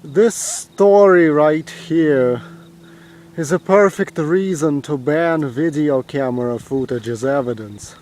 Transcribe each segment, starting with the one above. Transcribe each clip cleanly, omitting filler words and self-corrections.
This story right here is a perfect reason to ban video camera footage as evidence.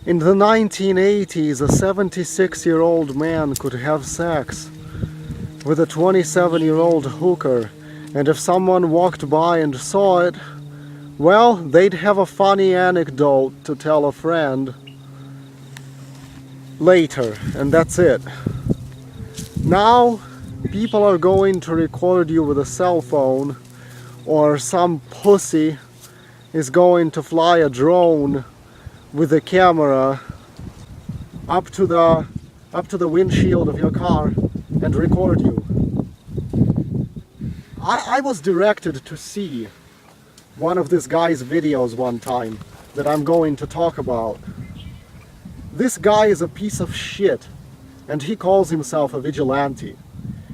In the 1980s, a 76-year-old man could have sex with a 27-year-old hooker, and if someone walked by and saw it, well, they'd have a funny anecdote to tell a friend later, and that's it. Now, people are going to record you with a cell phone, or some pussy is going to fly a drone with a camera up to the windshield of your car and record you. I was directed to see one of this guy's videos one time that I'm going to talk about. This guy is a piece of shit, and he calls himself a vigilante.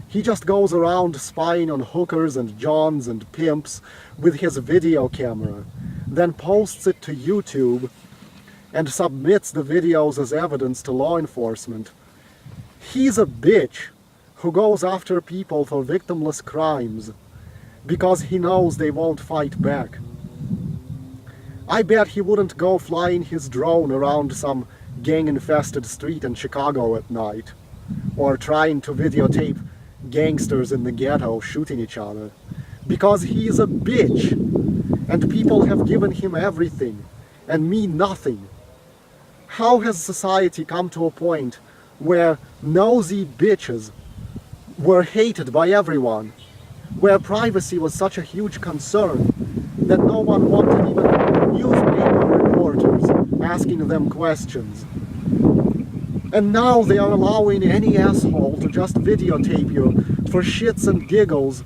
He just goes around spying on hookers and johns and pimps with his video camera, then posts it to YouTube and submits the videos as evidence to law enforcement. He's a bitch who goes after people for victimless crimes because he knows they won't fight back. I bet he wouldn't go flying his drone around some gang-infested street in Chicago at night, or trying to videotape gangsters in the ghetto shooting each other, because he's a bitch, and people have given him everything, and me nothing. How has society come to a point where nosy bitches were hated by everyone, where privacy was such a huge concern that no one wanted even newspaper reporters asking them questions? And now they are allowing any asshole to just videotape you for shits and giggles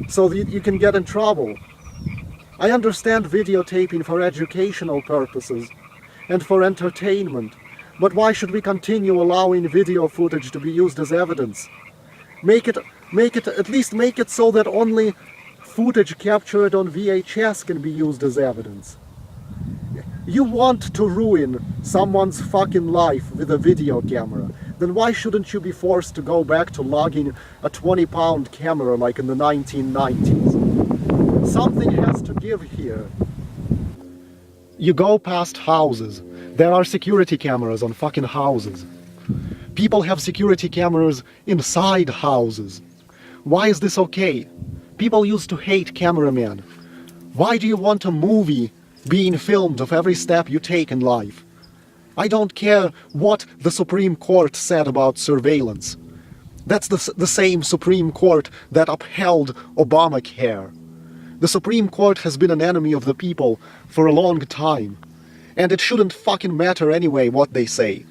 so that you can get in trouble. I understand videotaping for educational purposes and for entertainment, but why should we continue allowing video footage to be used as evidence? At least make it so that only footage captured on VHS can be used as evidence. You want to ruin someone's fucking life with a video camera, then why shouldn't you be forced to go back to lugging a 20-pound camera like in the 1990s? Something has to give here. You go past houses. There are security cameras on fucking houses. People have security cameras inside houses. Why is this okay? People used to hate cameramen. Why do you want a movie being filmed of every step you take in life? I don't care what the Supreme Court said about surveillance. That's the same Supreme Court that upheld Obamacare. The Supreme Court has been an enemy of the people for a long time, and it shouldn't fucking matter anyway what they say.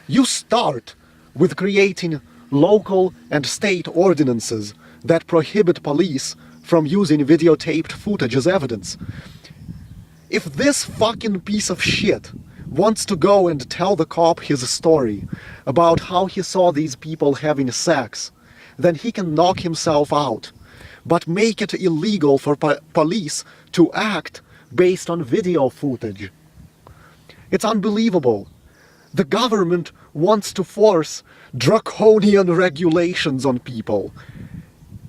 You start with creating local and state ordinances that prohibit police from using videotaped footage as evidence. If this fucking piece of shit wants to go and tell the cop his story about how he saw these people having sex, then he can knock himself out. But make it illegal for police to act based on video footage. It's unbelievable. The government wants to force draconian regulations on people.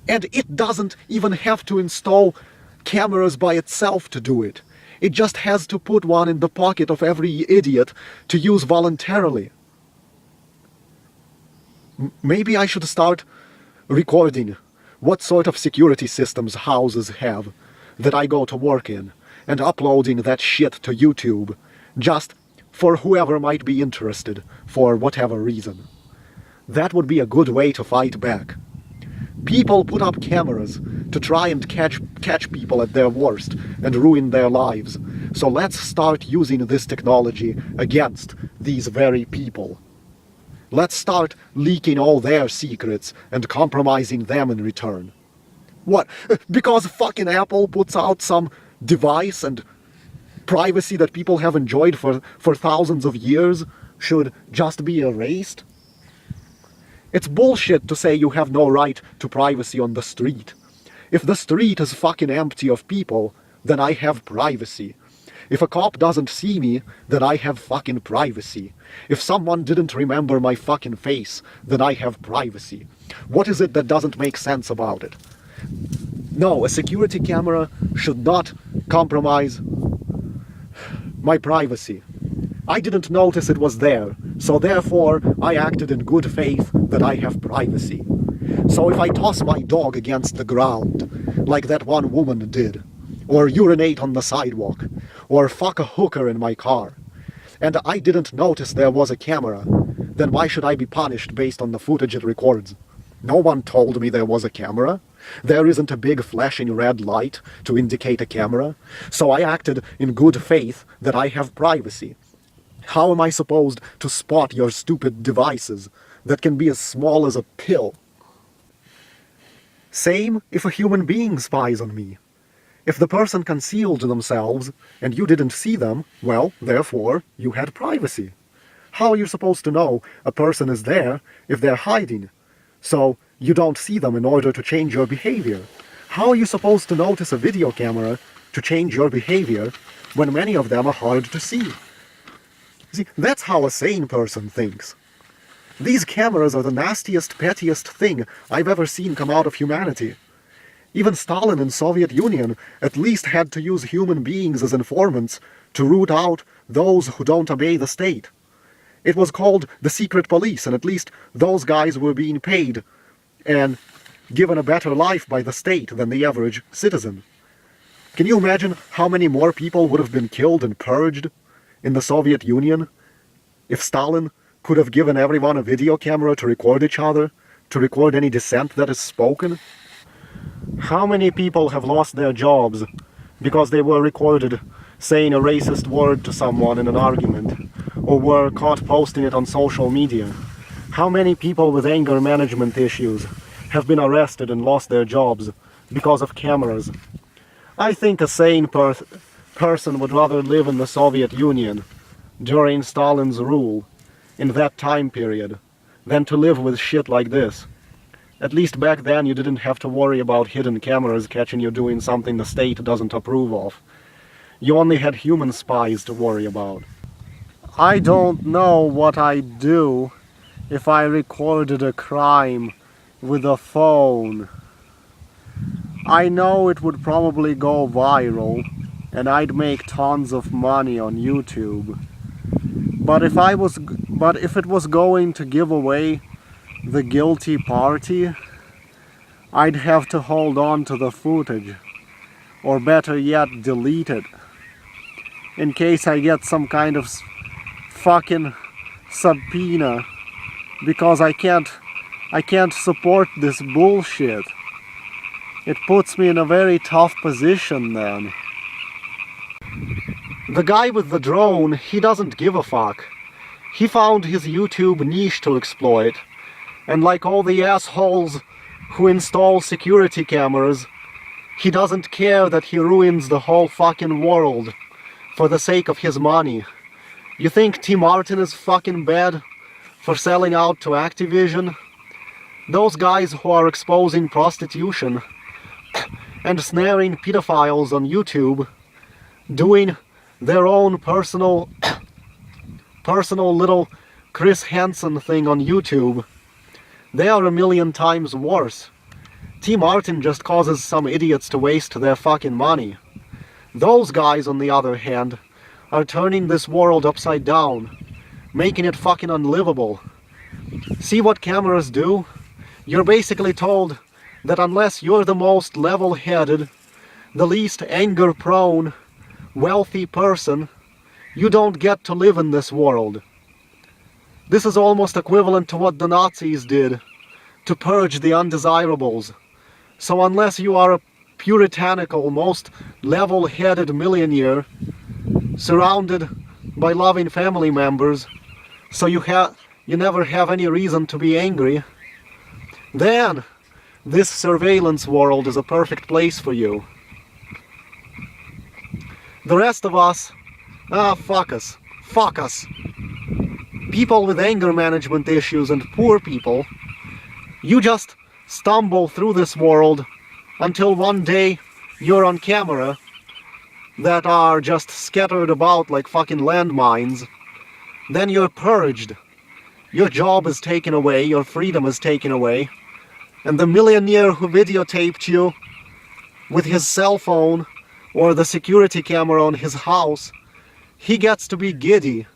And it doesn't even have to install cameras by itself to do it. It just has to put one in the pocket of every idiot to use voluntarily. Maybe I should start recording what sort of security systems houses have that I go to work in, and uploading that shit to YouTube, just for whoever might be interested, for whatever reason. That would be a good way to fight back. People put up cameras to try and catch people at their worst and ruin their lives. So let's start using this technology against these very people. Let's start leaking all their secrets and compromising them in return. What? Because fucking Apple puts out some device and privacy that people have enjoyed for thousands of years should just be erased? It's bullshit to say you have no right to privacy on the street. If the street is fucking empty of people, then I have privacy. If a cop doesn't see me, then I have fucking privacy. If someone didn't remember my fucking face, then I have privacy. What is it that doesn't make sense about it? No, a security camera should not compromise my privacy. I didn't notice it was there, so therefore I acted in good faith that I have privacy. So if I toss my dog against the ground, like that one woman did, or urinate on the sidewalk, or fuck a hooker in my car, and I didn't notice there was a camera, then why should I be punished based on the footage it records? No one told me there was a camera. There isn't a big flashing red light to indicate a camera, so I acted in good faith that I have privacy. How am I supposed to spot your stupid devices that can be as small as a pill? Same if a human being spies on me. If the person concealed themselves and you didn't see them, well, therefore, you had privacy. How are you supposed to know a person is there if they're hiding? So you don't see them in order to change your behavior. How are you supposed to notice a video camera to change your behavior when many of them are hard to see? See, that's how a sane person thinks. These cameras are the nastiest, pettiest thing I've ever seen come out of humanity. Even Stalin in Soviet Union at least had to use human beings as informants to root out those who don't obey the state. It was called the secret police, and at least those guys were being paid and given a better life by the state than the average citizen. Can you imagine how many more people would have been killed and purged in the Soviet Union if Stalin could have given everyone a video camera to record each other, to record any dissent that is spoken? How many people have lost their jobs because they were recorded saying a racist word to someone in an argument, or were caught posting it on social media? How many people with anger management issues have been arrested and lost their jobs because of cameras? I think a sane person would rather live in the Soviet Union during Stalin's rule in that time period than to live with shit like this. At least back then you didn't have to worry about hidden cameras catching you doing something the state doesn't approve of. You only had human spies to worry about. I don't know what I'd do if I recorded a crime with a phone. I know it would probably go viral and I'd make tons of money on YouTube. But if it was going to give away the guilty party, I'd have to hold on to the footage, or better yet, delete it, in case I get some kind of fucking subpoena, because I can't support this bullshit. It puts me in a very tough position then. The guy with the drone, he doesn't give a fuck. He found his YouTube niche to exploit, and like all the assholes who install security cameras, he doesn't care that he ruins the whole fucking world for the sake of his money. You think Tim Martin is fucking bad for selling out to Activision? Those guys who are exposing prostitution and snaring pedophiles on YouTube, doing their own personal little Chris Hansen thing on YouTube, they are a million times worse. T. Martin just causes some idiots to waste their fucking money. Those guys, on the other hand, are turning this world upside down, making it fucking unlivable. See what cameras do? You're basically told that unless you're the most level-headed, the least anger-prone, wealthy person, you don't get to live in this world. This is almost equivalent to what the Nazis did to purge the undesirables. So unless you are a puritanical, most level-headed millionaire, surrounded by loving family members, so you never have any reason to be angry, then this surveillance world is a perfect place for you. The rest of us, fuck us. Fuck us. People with anger management issues and poor people, you just stumble through this world until one day you're on camera that are just scattered about like fucking landmines, then you're purged. Your job is taken away, your freedom is taken away, and the millionaire who videotaped you with his cell phone or the security camera on his house, he gets to be giddy.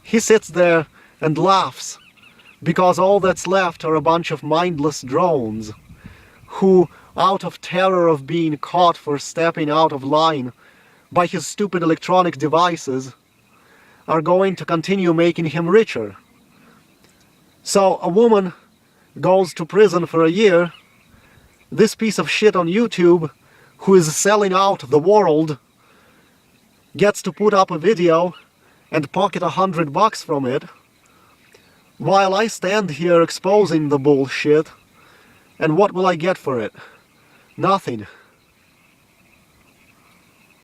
He sits there and laughs, because all that's left are a bunch of mindless drones who, out of terror of being caught for stepping out of line by his stupid electronic devices, are going to continue making him richer. So a woman goes to prison for a year. This piece of shit on YouTube, who is selling out the world, gets to put up a video and pocket $100 from it, while I stand here exposing the bullshit. And what will I get for it? Nothing.